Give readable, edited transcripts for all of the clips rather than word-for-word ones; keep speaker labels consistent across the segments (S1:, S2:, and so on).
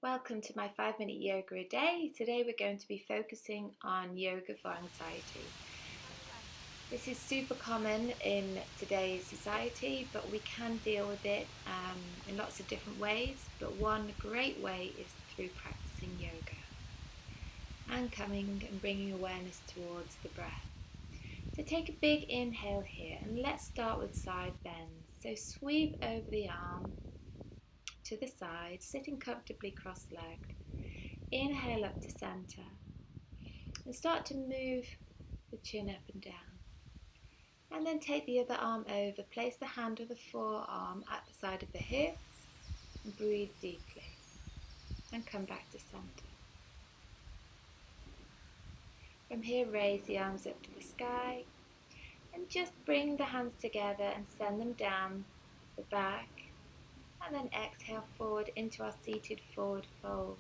S1: Welcome to my 5-minute yoga a day. Today we're going to be focusing on yoga for anxiety. This is super common in today's society, but we can deal with it in lots of different ways. But one great way is through practicing yoga and coming and bringing awareness towards the breath. So take a big inhale here and let's start with side bends. So sweep over the arm to the side, sitting comfortably cross-legged. Inhale up to center and start to move the chin up and down. And then take the other arm over, place the hand or the forearm at the side of the hips and breathe deeply and come back to center. From here, raise the arms up to the sky and just bring the hands together and send them down the back, and then exhale forward into our seated forward fold.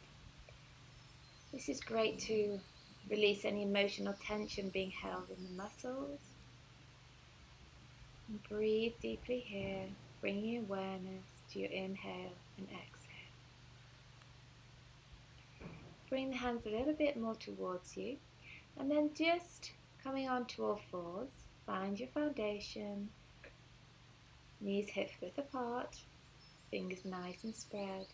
S1: This is great to release any emotional tension being held in the muscles. And breathe deeply here, bringing awareness to your inhale and exhale. Bring the hands a little bit more towards you, and then just coming onto all fours, find your foundation, knees hip width apart, fingers nice and spread.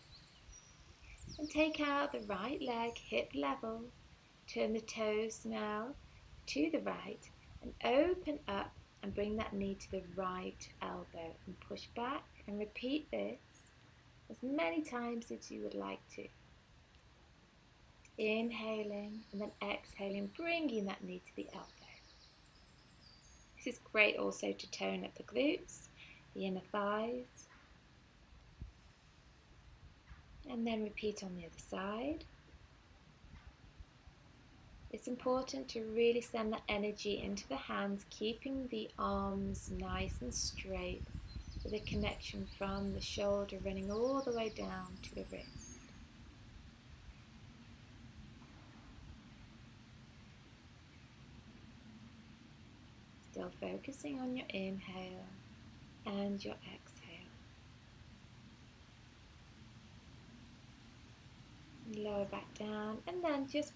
S1: And take out the right leg hip level, turn the toes now to the right and open up and bring that knee to the right elbow and push back, and repeat this as many times as you would like to. Inhaling and then exhaling, bringing that knee to the elbow. This is great also to tone up the glutes, the inner thighs. And then repeat on the other side. It's important to really send that energy into the hands, keeping the arms nice and straight with a connection from the shoulder running all the way down to the wrist. Still focusing on your inhale and your exhale. Lower back down and then just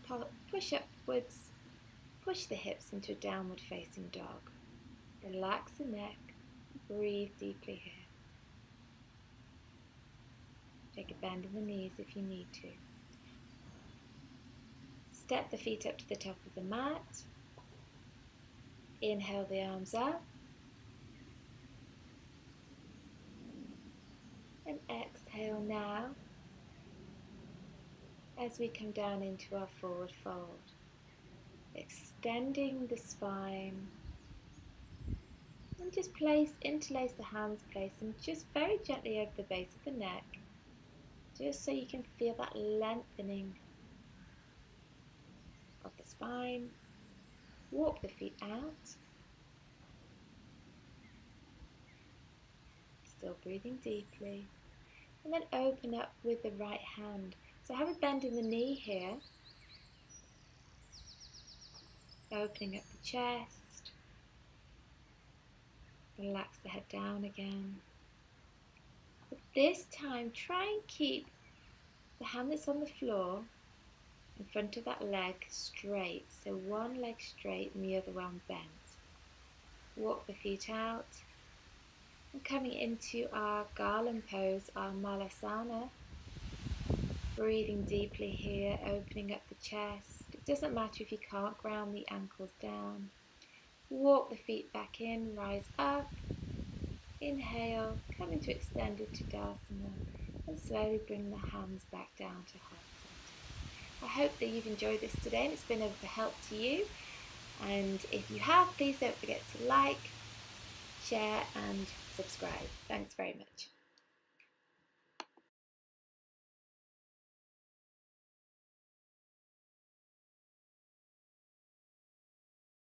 S1: push upwards, push the hips into a downward facing dog. Relax the neck, breathe deeply here. Take a bend in the knees if you need to. Step the feet up to the top of the mat. Inhale the arms up. And exhale now as we come down into our forward fold. Extending the spine. And just interlace the hands, place them just very gently over the base of the neck, just so you can feel that lengthening of the spine. Walk the feet out. Still breathing deeply. And then open up with the right hand. So have a bend in the knee here. Opening up the chest. Relax the head down again. But this time, try and keep the hand that's on the floor in front of that leg straight. So one leg straight and the other one bent. Walk the feet out. And coming into our garland pose, our malasana. Breathing deeply here, opening up the chest. It doesn't matter if you can't ground the ankles down. Walk the feet back in, rise up. Inhale, come into extended Tadasana, and slowly bring the hands back down to heart center. I hope that you've enjoyed this today and it's been of help to you. And if you have, please don't forget to like, share and subscribe. Thanks very much.